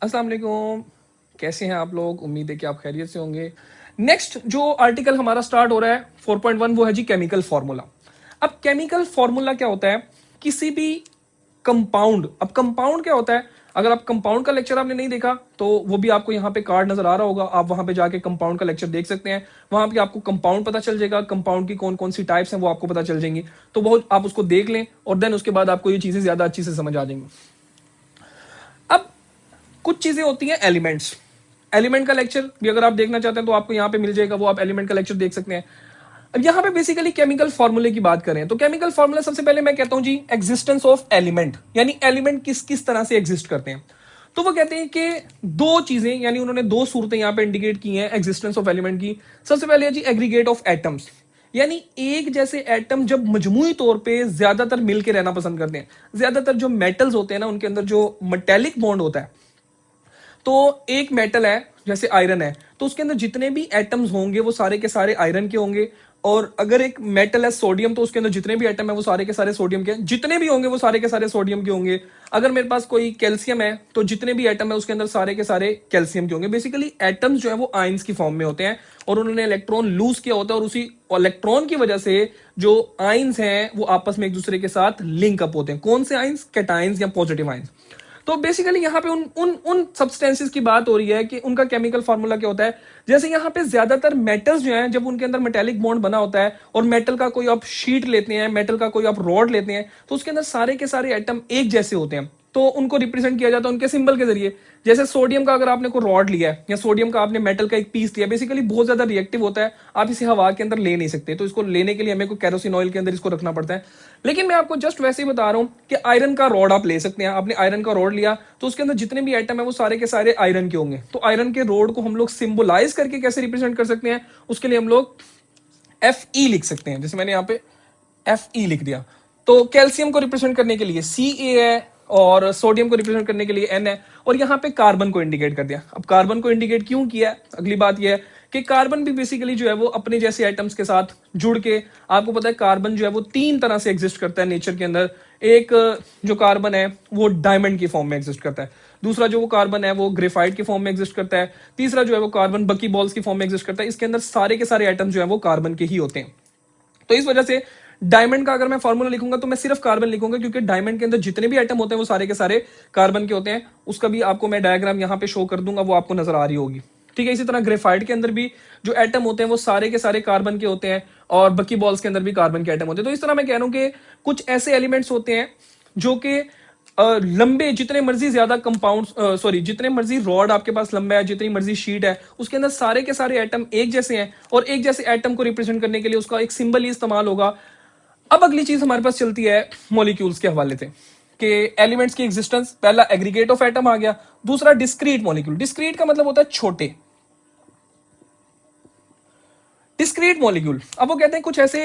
अस्सलाम वालेकुम। कैसे हैं आप लोग? उम्मीद है कि आप खैरियत से होंगे। नेक्स्ट जो आर्टिकल हमारा स्टार्ट हो रहा है 4.1 वो है जी केमिकल फार्मूला। अब केमिकल फार्मूला क्या होता है? किसी भी कंपाउंड, अब कंपाउंड क्या होता है? अगर आप कंपाउंड का लेक्चर आपने नहीं देखा तो वो भी आपको यहाँ पे कार्ड नजर आ रहा होगा, आप वहां पे जाके कंपाउंड का लेक्चर देख सकते हैं। वहां पे आपको कंपाउंड पता चल जाएगा, कंपाउंड की कौन कौन सी टाइप्स हैं वो आपको पता चल जाएंगी। तो बहुत आप उसको देख लें और देन उसके बाद आपको ये चीजें ज्यादा अच्छी से समझ आ जाएंगी। अब कुछ चीजें होती हैं एलिमेंट्स। एलिमेंट का लेक्चर भी अगर आप देखना चाहते हैं तो आपको यहाँ पे मिल जाएगा, वो आप एलिमेंट का लेक्चर देख सकते हैं। अब यहाँ पे बेसिकली केमिकल फॉर्मूले की बात करें तो केमिकल फॉर्मूला सबसे पहले मैं कहता हूं जी एग्जिस्टेंस ऑफ एलिमेंट, यानी एलिमेंट किस किस तरह से एग्जिस्ट करते हैं। तो वो कहते हैं कि दो चीजें, यानी उन्होंने दो सूरतें यहाँ पे इंडिकेट की हैं एग्जिस्टेंस ऑफ एलिमेंट की। सबसे पहले है जी एग्रीगेट ऑफ एटम्स, यानी एक जैसे एटम जब मजमूई तौर पे ज्यादातर मिलके रहना पसंद करते हैं। ज्यादातर जो मेटल्स होते हैं ना उनके अंदर जो मेटेलिक बॉन्ड होता है, तो एक मेटल है जैसे आयरन है तो उसके अंदर जितने भी एटम्स होंगे वो सारे के सारे आयरन के होंगे। और अगर एक मेटल है सोडियम तो उसके अंदर जितने भी एटम है वो सारे के सारे सोडियम के, जितने भी होंगे वो सारे के सारे सोडियम के होंगे। अगर मेरे पास कोई कैल्शियम है तो जितने भी एटम है उसके अंदर सारे के सारे कैल्शियम के होंगे। बेसिकली एटम्स जो है वो आयंस की फॉर्म में होते हैं और उन्होंने इलेक्ट्रॉन लूज किया होता है और उसी इलेक्ट्रॉन की वजह से जो आयंस हैं वो आपस में एक दूसरे के साथ लिंक अप होते हैं। कौन से आयंस? कैटायंस या पॉजिटिव आयंस। तो बेसिकली यहाँ पे उन उन उन सब्सटेंसेस की बात हो रही है कि उनका केमिकल फार्मूला क्या होता है। जैसे यहाँ पे ज्यादातर मेटल्स जो हैं जब उनके अंदर मेटेलिक बॉन्ड बना होता है और मेटल का कोई आप शीट लेते हैं, मेटल का कोई आप रॉड लेते हैं तो उसके अंदर सारे के सारे एटम एक जैसे होते हैं। तो उनको रिप्रेजेंट किया जाता है उनके सिंबल के जरिए। जैसे सोडियम का अगर आपने कोई रॉड लिया है या सोडियम का आपने मेटल का एक पीस लिया, बेसिकली बहुत ज्यादा रिएक्टिव होता है, आप इसे हवा के अंदर ले नहीं सकते, तो इसको लेने के लिए हमें को केरोसिन ऑयल के अंदर इसको रखना पड़ता है। लेकिन मैं आपको जस्ट वैसे ही बता रहा हूं कि आयरन का रॉड आप ले सकते हैं। आपने आयरन का रॉड लिया तो उसके अंदर जितने भी आइटम है वो सारे के सारे आयरन के होंगे। तो आयरन के रॉड को हम लोग सिंबलाइज करके कैसे रिप्रेजेंट कर सकते हैं? उसके लिए हम लोग एफ ई लिख सकते हैं। जैसे मैंने यहाँ पे एफ ई लिख दिया। तो कैल्शियम को रिप्रेजेंट करने के लिए सी ए है और सोडियम को रिप्रेजेंट करने के लिए एन है। और यहाँ पे कार्बन को इंडिकेट कर दिया। अब कार्बन को इंडिकेट क्यों किया? अगली बात यह है कि कार्बन भी बेसिकली जो है वो अपने जैसे एटम्स के साथ जुड़ के, आपको पता है कार्बन जो है वो तीन तरह से एग्जिस्ट करता है नेचर के अंदर। एक जो कार्बन है वो डायमंड की फॉर्म में एग्जिस्ट करता है, दूसरा जो वो कार्बन है वो ग्रेफाइट की फॉर्म में एग्जिस्ट करता है, तीसरा जो है वो कार्बन बकी बॉल्स की फॉर्म में एग्जिस्ट करता है। इसके अंदर सारे के सारे एटम जो है वो कार्बन के ही होते हैं। तो इस वजह से डायमंड का अगर मैं फॉर्मूला लिखूंगा तो मैं सिर्फ कार्बन लिखूंगा, क्योंकि डायमंड के अंदर जितने भी एटम होते हैं वो सारे के सारे कार्बन के होते हैं। उसका भी आपको मैं डायग्राम यहां पे शो कर दूंगा, वो आपको नजर आ रही होगी। ठीक है, इसी तरह ग्रेफाइट के अंदर भी जो एटम होते हैं वो सारे के सारे कार्बन के होते हैं और बकी बॉल्स के अंदर भी कार्बन के एटम होते हैं। तो इस तरह मैं कह रहा हूं कि कुछ ऐसे एलिमेंट्स होते हैं जो कि लंबे, जितने मर्जी ज्यादा कंपाउंड, सॉरी जितने मर्जी रॉड आपके पास लंबा है, जितनी मर्जी शीट है, उसके अंदर सारे के सारे एटम एक जैसे हैं और एक जैसे एटम को रिप्रेजेंट करने के लिए उसका एक सिंबल ही इस्तेमाल होगा। अब अगली चीज हमारे पास चलती है मॉलिक्यूल्स के हवाले से कि एलिमेंट्स की एग्जिस्टेंस। पहला एग्रीगेट ऑफ एटम आ गया, दूसरा डिस्क्रीट मॉलिक्यूल। डिस्क्रीट का मतलब होता है छोटे, डिस्क्रीट मॉलिक्यूल। अब वो कहते हैं कुछ ऐसे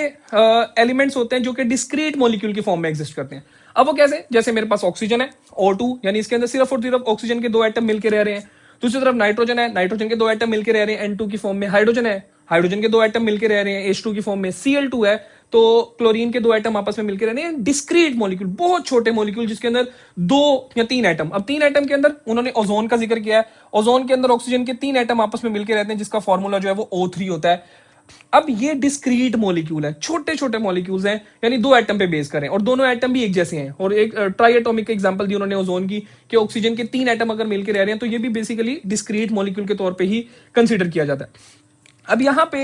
एलिमेंट्स होते हैं जो कि डिस्क्रीट मॉलिक्यूल की फॉर्म में एग्जिस्ट करते हैं। अब वो कैसे? जैसे मेरे पास ऑक्सीजन है O2, यानी इसके अंदर सिर्फ और सिर्फ ऑक्सीजन के दो एटम मिलकर रह रहे हैं। दूसरी तरफ नाइट्रोजन है, नाइट्रोजन के दो एटम मिलकर रह रहे हैं N2 की फॉर्म में। हाइड्रोजन है, हाइड्रोजन के दो एटम मिलकर रह रहे हैं H2 की फॉर्म में। Cl2 है तो क्लोरीन के दो एटम आपस में मिलकर रह रहे हैं। डिस्क्रीट मॉलिक्यूल, बहुत छोटे मॉलिक्यूल जिसके अंदर दो या तीन एटम। अब तीन एटम के अंदर उन्होंने ओजोन का जिक्र किया है। ओजोन के अंदर ऑक्सीजन के तीन एटम आपस में मिलकर रहते हैं जिसका फॉर्मूला जो है वो O3 होता है। अब ये डिस्क्रीट मॉलिक्यूल है, छोटे छोटे मॉलिक्यूल्स हैं, यानी दो एटम पे बेस करें और दोनों एटम भी एक जैसे हैं। और एक ट्राई एटॉमिक एग्जांपल दी उन्होंने ओजोन की कि ऑक्सीजन के तीन एटम अगर मिलकर रह रहे हैं तो ये भी बेसिकली डिस्क्रीट मॉलिक्यूल के तौर पे ही कंसीडर किया जाता है। अब यहां पे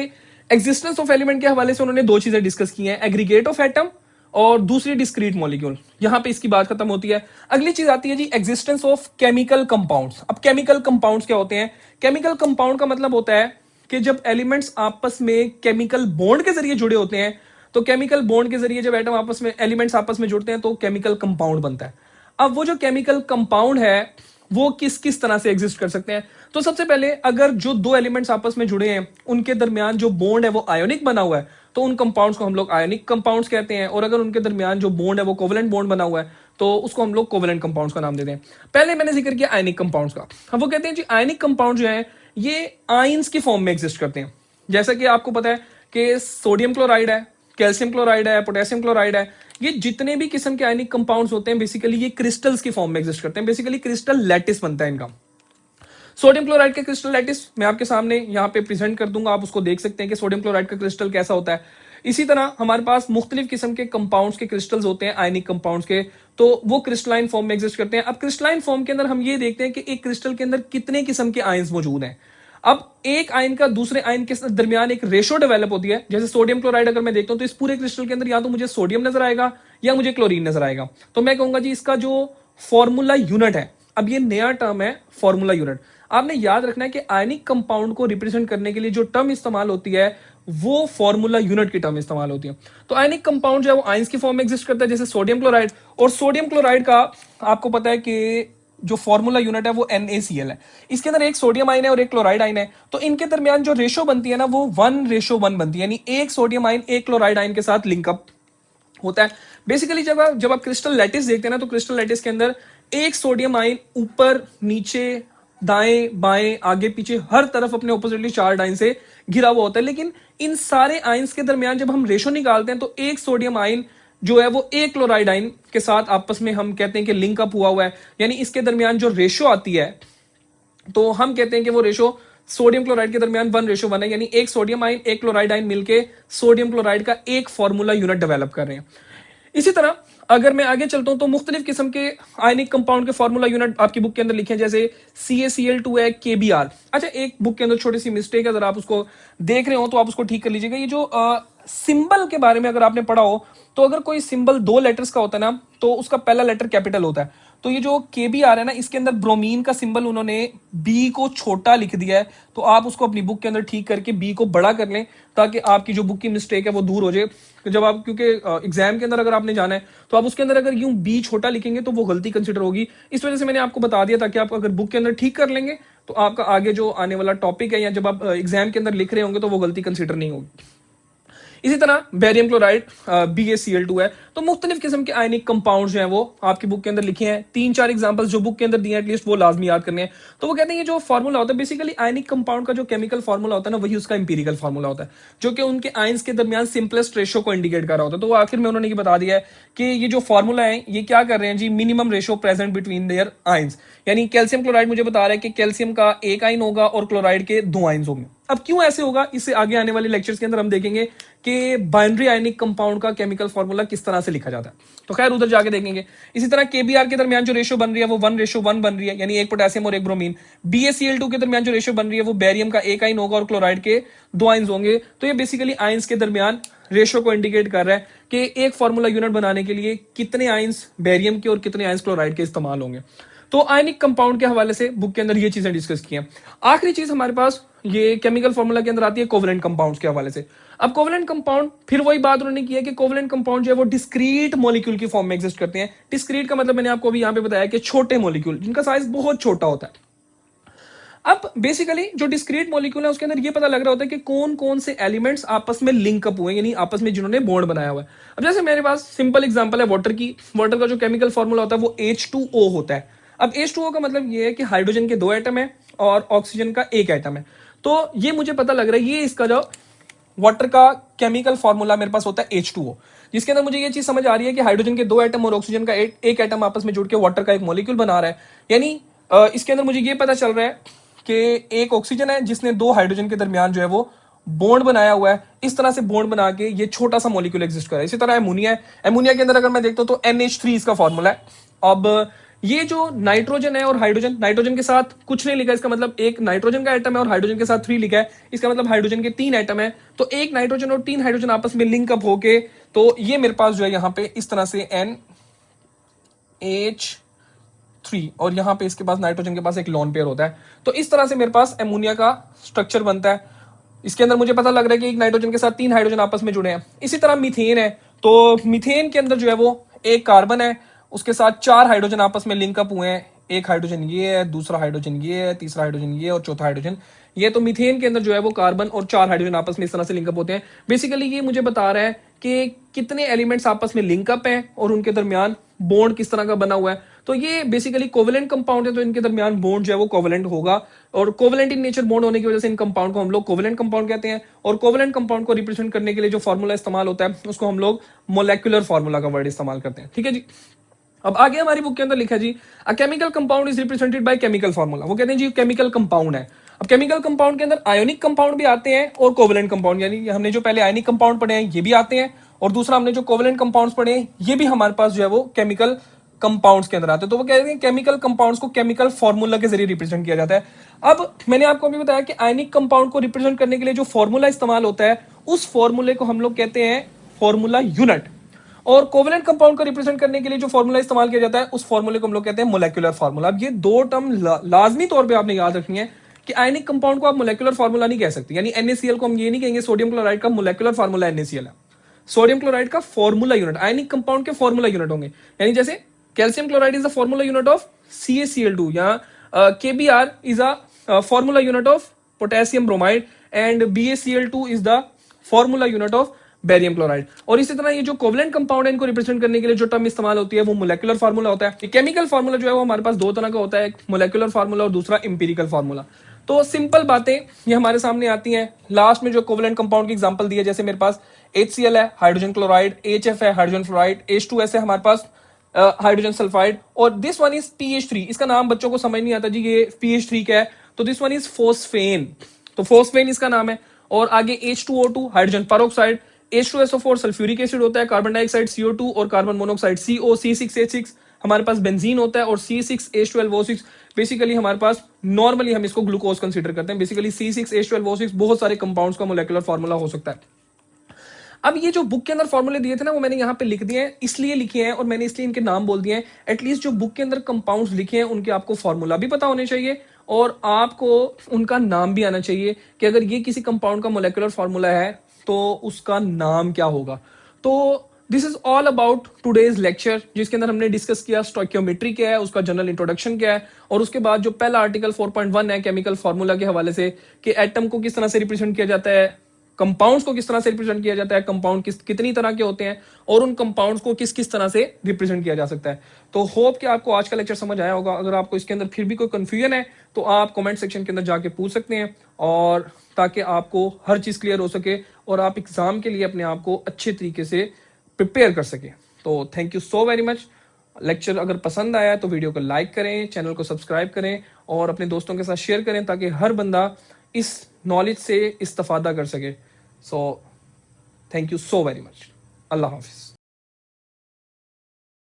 एग्जिस्टेंस ऑफ एलिमेंट के हवाले से उन्होंने दो चीजें डिस्कस की हैं, एग्रीगेट ऑफ एटम और दूसरी डिस्क्रीट मॉलिक्यूल। यहां पे इसकी बात खत्म होती है। अगली चीज आती है जी एग्जिस्टेंस ऑफ केमिकल कंपाउंड्स। अब केमिकल कंपाउंड्स क्या होते हैं? केमिकल कंपाउंड का मतलब होता है कि जब एलिमेंट्स आपस में केमिकल बॉन्ड के जरिए जुड़े होते हैं, तो केमिकल बॉन्ड के जरिए जब एटम आपस में, एलिमेंट्स आपस में जुड़ते हैं तो केमिकल कंपाउंड बनता है। अब वो जो केमिकल कंपाउंड है वो किस किस तरह से एग्जिस्ट कर सकते हैं? तो सबसे पहले अगर जो दो एलिमेंट्स आपस में जुड़े हैं उनके दरमियान जो बॉन्ड है वो आयोनिक बना हुआ है तो उन कंपाउंड्स को हम लोग आयोनिक कंपाउंड्स कहते हैं। और अगर उनके दरमियान जो बॉन्ड है वो कोवेलेंट बॉन्ड बना हुआ है तो उसको हम लोग कोवेलेंट कंपाउंड्स का नाम देते हैं। पहले मैंने जिक्र किया आयनिक कंपाउंड्स का। हम वो कहते हैं जी आयनिक कंपाउंड जो है ये आयंस की फॉर्म में एग्जिस्ट करते हैं। जैसा कि आपको पता है कि सोडियम क्लोराइड है, कैल्शियम क्लोराइड है, पोटेशियम क्लोराइड है, ये जितने भी किस्म के आयनिक कंपाउंड्स होते हैं बेसिकली ये क्रिस्टल्स की फॉर्म में एग्जिस्ट करते हैं। बेसिकली क्रिस्टल लैटिस बनता है इनका। सोडियम क्लोराइड का क्रिस्टल लैटिस मैं आपके सामने यहाँ पे प्रेजेंट कर दूंगा, आप उसको देख सकते हैं कि सोडियम क्लोराइड का क्रिस्टल कैसा होता है। इसी तरह हमारे पास मुख्तलिफ किस्म के कंपाउंड्स के क्रिस्टल्स होते हैं, आयनिक कंपाउंड्स के, तो वो क्रिस्टलाइन फॉर्म में एग्जिस्ट करते हैं। अब क्रिस्टलाइन फॉर्म के अंदर हम ये देखते हैं कि एक क्रिस्टल के अंदर कितने किस्म के आयंस मौजूद हैं। अब एक आयन का दूसरे आयन के दरमियान एक रेशो डेवलप होती है। जैसे सोडियम क्लोराइड अगर मैं देखता हूं तो इस पूरे क्रिस्टल के अंदर या तो मुझे सोडियम नजर आएगा या मुझे क्लोरीन नजर आएगा। तो मैं कहूंगा जी इसका जो फॉर्मूला यूनिट है, अब ये नया टर्म है फॉर्मूला यूनिट। आपने याद रखना है कि आयनिक कंपाउंड को रिप्रेजेंट करने के लिए जो टर्म इस्तेमाल होती है वो फॉर्मूला यूनिट की टर्म इस्तेमाल होती है। तो आयनिक कंपाउंड जो है वो आयंस की फॉर्म में एग्जिस्ट करता है, जैसे सोडियम क्लोराइड। और सोडियम क्लोराइड का आपको पता है कि जो फॉर्मूला यूनिट है वो NaCl है। इसके अंदर एक सोडियम आयन है और एक क्लोराइड आयन है, तो इनके दरमियान जो रेशो बनती है ना वो 1:1 बनती है, यानी एक सोडियम आयन एक क्लोराइड आयन के साथ लिंकअप होता है। बेसिकली जब आप क्रिस्टल लैटिस देखते हैं ना, तो क्रिस्टल लैटिस के अंदर एक सोडियम आयन ऊपर नीचे दाएं बाएं आगे पीछे हर तरफ अपने ऑपोजिटली चार्ज आयन से घिरा हुआ होता है। लेकिन इन सारे आयंस के दरमियान जब हम रेशो निकालते हैं तो एक सोडियम आयन जो है वो एक क्लोराइड आयन के साथ आपस में हम कहते हैं कि लिंक अप हुआ है, यानी इसके दरमियान जो रेशो आती है तो हम कहते हैं कि वो रेशो सोडियम क्लोराइड के दरमियान 1:1 है, यानी एक सोडियम आयन एक क्लोराइड आयन मिलके सोडियम क्लोराइड का एक फॉर्मूला यूनिट डेवलप कर रहे हैं। इसी तरह अगर मैं आगे चलता हूं तो मुख्तलिफ किस्म के आयनिक कंपाउंड के फॉर्मूला यूनिट आपकी बुक के अंदर लिखे हैं, जैसे CaCl2 है, KBr। अच्छा, एक बुक के अंदर छोटी सी मिस्टेक है, अगर आप उसको देख रहे हो तो आप उसको ठीक कर लीजिएगा। ये जो सिंबल के बारे में अगर आपने पढ़ा हो तो अगर कोई सिंबल 2 लेटर्स का होता है ना तो उसका पहला लेटर कैपिटल होता है। तो ये जो KBr है ना, इसके अंदर ब्रोमीन का सिंबल उन्होंने B को छोटा लिख दिया है, तो आप उसको अपनी बुक के अंदर ठीक करके B को बड़ा कर लें ताकि आपकी जो बुक की मिस्टेक है वो दूर हो जाए। जब आप, क्योंकि एग्जाम के अंदर अगर आपने जाना है तो आप उसके अंदर अगर यूं B छोटा लिखेंगे तो वो गलती कंसिडर होगी। इस वजह से मैंने आपको बता दिया ताकि आप अगर बुक के अंदर ठीक कर लेंगे तो आपका आगे जो आने वाला टॉपिक है या जब आप एग्जाम के अंदर लिख रहे होंगे तो वो गलती कंसिडर नहीं होगी। इसी तरह बेरियम क्लोराइड BaCl2 है। तो मुख्तलिफ किस्म के आयनिक कंपाउंड जो है वो आपकी बुक के अंदर लिखे हैं। 3-4 एग्जांपल्स जो बुक के अंदर दिए हैं एटलीस्ट वो लाजमी याद करने हैं। तो वो कहते हैं ये जो फॉर्मूला होता है बेसिकली आयनिक कंपाउंड का जो केमिकल फॉर्मूला होता है ना वही उसका इंपीरिकल फॉर्मूला होता है, जो कि उनके आयंस के दरमियान सिंपलेस्ट रेशो को इंडिकेट कर रहा होता है। तो वो आखिर में उन्होंने ये बता दिया है कि ये जो फॉर्मूला है ये क्या कर रहे हैं जी, minimum ratio present between their ions. यानी कैल्शियम क्लोराइड मुझे बता रहा है कि कैल्शियम का एक आयन होगा और क्लोराइड के 2 आयंस होंगे। अब क्यों ऐसे होगा, इससे आगे आने वाले लेक्चर्स के अंदर हम देखेंगे कि बाइनरी आयनिक कंपाउंड का केमिकल फॉर्मूला किस तरह से लिखा जाता है, तो खैर उधर जाके देखेंगे। इसी तरह KBr के दरमियान जो रेशो बन रही है वो 1:1 बन रही है, यानी एक पोटेशियम और एक ब्रोमीन। BaCl2 के दरमियान जो रेशो बन रही है वो बेरियम का एक आयन होगा और क्लोराइड के 2 आयंस होंगे। तो ये बेसिकली आयंस के दरमियान रेशो को इंडिकेट कर रहा है कि एक फॉर्मूला यूनिट बनाने के लिए कितने आयंस बेरियम के और कितने आयंस क्लोराइड के इस्तेमाल होंगे। तो आयनिक कंपाउंड के हवाले से बुक के अंदर ये चीजें डिस्कस की हैं। आखिरी चीज हमारे पास ये केमिकल फॉर्मूला के अंदर आती है कोवेलेंट कंपाउंड्स के हवाले से। अब कोवेलेंट कंपाउंड फिर वही बात उन्होंने की है कि कोवेलेंट कंपाउंड जो है वो डिस्क्रीट मॉलिक्यूल की फॉर्म में एग्जिस्ट करते हैं। डिस्क्रीट का मतलब मैंने आपको अभी यहां पे बताया कि छोटे मॉलिक्यूल जिनका साइज बहुत छोटा होता है। अब बेसिकली जो डिस्क्रीट मॉलिक्यूल है उसके अंदर ये पता लग रहा होता है कि कौन कौन से एलिमेंट्स आपस में लिंक अप हुए, यानी आपस में जिन्होंने बॉन्ड बनाया हुआ है। अब जैसे मेरे पास सिंपल एग्जांपल है वाटर की। वाटर का जो केमिकल फॉर्मूला होता है वो H2O होता है। अब H2O का मतलब ये है कि हाइड्रोजन के 2 एटम है और ऑक्सीजन का 1 एटम है। तो ये मुझे पता लग रहा है, ये इसका जो वाटर का केमिकल फॉर्मूला मेरे पास होता है H2O, जिसके अंदर मुझे ये चीज समझ आ रही है कि हाइड्रोजन के 2 एटम और ऑक्सीजन का एक एटम आपस में जुड़ के वाटर का एक मॉलिक्यूल बना रहा है। यानी इसके अंदर मुझे ये पता चल रहा है कि एक ऑक्सीजन है जिसने 2 हाइड्रोजन के दरमियान जो है वो बॉन्ड बनाया हुआ है। इस तरह से बॉन्ड बना के ये छोटा सा मॉलिक्यूल एग्जिस्ट कर रहा है। इसी तरह एमोनिया है। एमोनिया के अंदर अगर मैं देखता हूं तो NH3 इसका फॉर्मूला है। अब ये जो नाइट्रोजन है और हाइड्रोजन, नाइट्रोजन के साथ कुछ नहीं लिखा, इसका मतलब एक नाइट्रोजन का एटम है और हाइड्रोजन के साथ 3 लिखा है, इसका मतलब हाइड्रोजन के 3 एटम है। तो एक नाइट्रोजन और 3 हाइड्रोजन आपस में लिंक अप होके तो ये मेरे पास जो है यहाँ पे इस तरह से NH3 और यहाँ पे इसके पास नाइट्रोजन के पास एक लोन पेयर होता है। तो इस तरह से मेरे पास एमोनिया का स्ट्रक्चर बनता है। इसके अंदर मुझे पता लग रहा है कि एक नाइट्रोजन के साथ 3 हाइड्रोजन आपस में जुड़े हैं। इसी तरह मीथेन है। तो मीथेन के अंदर जो है वो एक कार्बन है, उसके साथ 4 हाइड्रोजन आपस में लिंकअप हुए हैं। एक हाइड्रोजन ये है, दूसरा हाइड्रोजन ये है, तीसरा हाइड्रोजन ये और चौथा हाइड्रोजन ये। तो मीथेन के अंदर जो है वो कार्बन और 4 हाइड्रोजन आपस में इस तरह से लिंकअप होते हैं। बेसिकली ये मुझे बता रहा है कि कितने एलिमेंट्स आपस में लिंकअप हैं और उनके दरमियान बॉन्ड किस तरह का बना हुआ है। तो ये बेसिकली कोवेलेंट कंपाउंड है, तो इनके दरमियान बॉन्ड जो है वो कोवेलेंट होगा और कोवेलेंट इन नेचर बॉन्ड होने की वजह से इन कंपाउंड को हम लोग कोवेलेंट कंपाउंड कहते हैं। और कोवेलेंट कंपाउंड को रिप्रेजेंट करने के लिए जो फॉर्मूला इस्तेमाल होता है उसको हम लोग मोलेकुलर फॉर्मूला का वर्ड इस्तेमाल करते हैं। ठीक है जी। अब आगे हमारी बुक के अंदर लिखा है जी, a chemical compound is represented by chemical formula. वो कहते हैं जी केमिकल कंपाउंड है। अब केमिकल कंपाउंड के अंदर आयोनिक कंपाउंड भी आते हैं और कोवेलेंट कंपाउंड, यानी हमने जो पहले आयोनिक कंपाउंड पढ़े हैं ये भी आते हैं, और दूसरा हमने जो कोवेलेंट कंपाउंड्स पढ़े हैं ये भी हमारे पास जो है वो केमिकल कंपाउंड्स के अंदर आते हैं। तो वो कहते हैं केमिकल कंपाउंड्स को केमिकल फॉर्मूला के जरिए रिप्रेजेंट किया जाता है। अब मैंने आपको अभी बताया कि आयनिक कंपाउंड को रिप्रेजेंट करने के लिए जो फॉर्मूला इस्तेमाल होता है उस फॉर्मूले को हम लोग कहते हैं फॉर्मूला यूनिट, और कोवेलेंट कंपाउंड को रिप्रेजेंट करने के लिए जो फॉर्मूला इस्तेमाल किया जाता है उस फॉर्मूले को हम लोग कहते हैं मोलेकुलर फार्मूला। अब ये दो टर्म लाजमी तौर पे आपने याद रखनी है कि आयनिक कंपाउंड को आप मोलेकुलर फार्मूला नहीं कह सकते, यानी NaCl को हम ये नहीं कहेंगे सोडियम क्लोराइड का मोलेकुलर फार्मूला NaCl है। सोडियम क्लोराइड का फॉर्मूला यूनिट, आयनिक कंपाउंड के फॉर्मूला यूनिट होंगे, यानी जैसे calcium chloride is the formula unit of CaCl2, या KBr is a formula unit of potassium bromide, and BaCl2 is the formula unit of barium chloride. और इसी तरह ये जो कोवेलेंट कंपाउंड है इनको रिप्रेजेंट करने के लिए जो टर्म इस्तेमाल होती है वो मोलेकुलर फार्मूला होता है। केमिकल फार्मूला जो है वो हमारे पास दो तरह का होता है, एक मोलेकुलर फार्मूला और दूसरा इंपीरिकल फार्मूला। तो सिंपल बातें ये हमारे सामने आती हैं। लास्ट में जो कोवेलेंट कंपाउंड की एग्जांपल दी है, जैसे मेरे पास HCl है हाइड्रोजन क्लोराइड, HF है हाइड्रोजन फ्लोराइड, H2S है हमारे पास हाइड्रोजन सल्फाइड, और दिस वन इज PH3। इसका नाम बच्चों को समझ नहीं आता जी ये PH3 क्या है, तो दिस वन इज फोस्फेन, तो फोस्फेन इसका नाम है। और आगे H2O2 hydrogen peroxide, H2SO4 sulphuric acid होता है, कार्बन डाइऑक्साइड CO2 और कार्बन मोनोऑक्साइड CO, C6H6 हमारे पास बेंजीन होता है, और C6H12O6 बेसिकली हमारे पास नॉर्मली हम इसको ग्लूकोज कंसीडर करते हैं। बेसिकली C6H12O6 बहुत सारे कंपाउंड्स का मोलेकुलर फार्मूला हो सकता है। अब ये जो बुक के अंदर फॉर्मूले दिए थे ना वो मैंने यहाँ पे लिख दिए हैं, इसलिए लिखे हैं और मैंने इसलिए इनके नाम बोल दिए हैं। एटलीस्ट जो बुक के अंदर कंपाउंड्स लिखे हैं उनके आपको फॉर्मूला भी पता होने चाहिए और आपको उनका नाम भी आना चाहिए कि अगर ये किसी कंपाउंड का मोलेकुलर फार्मूला है तो उसका नाम क्या होगा। तो this is all about today's lecture, जिसके अंदर हमने डिस्कस किया स्टोइकियोमेट्री क्या है, उसका जनरल इंट्रोडक्शन क्या है, और उसके बाद जो पहला आर्टिकल 4.1 है केमिकल फार्मूला के हवाले से कि एटम को किस तरह से रिप्रेजेंट किया जाता है, कंपाउंड्स को किस तरह से रिप्रेजेंट किया जाता है, कंपाउंड कितनी तरह के होते हैं, और उन कंपाउंड्स को किस किस तरह से रिप्रेजेंट किया जा सकता है। तो होप कि आपको आज का लेक्चर समझ आया होगा। अगर आपको इसके अंदर फिर भी कोई कंफ्यूजन है तो आप कमेंट सेक्शन के अंदर जाके पूछ सकते हैं, और ताकि आपको हर चीज क्लियर हो सके और आप एग्जाम के लिए अपने आप को अच्छे तरीके से प्रिपेयर कर सके। तो thank you so very much. Lecture अगर पसंद आया तो वीडियो को लाइक करें, चैनल को सब्सक्राइब करें और अपने दोस्तों के साथ शेयर करें ताकि हर बंदा इस नॉलेज से इस्तेफादा कर सके। So thank you so very much. Allah Hafiz.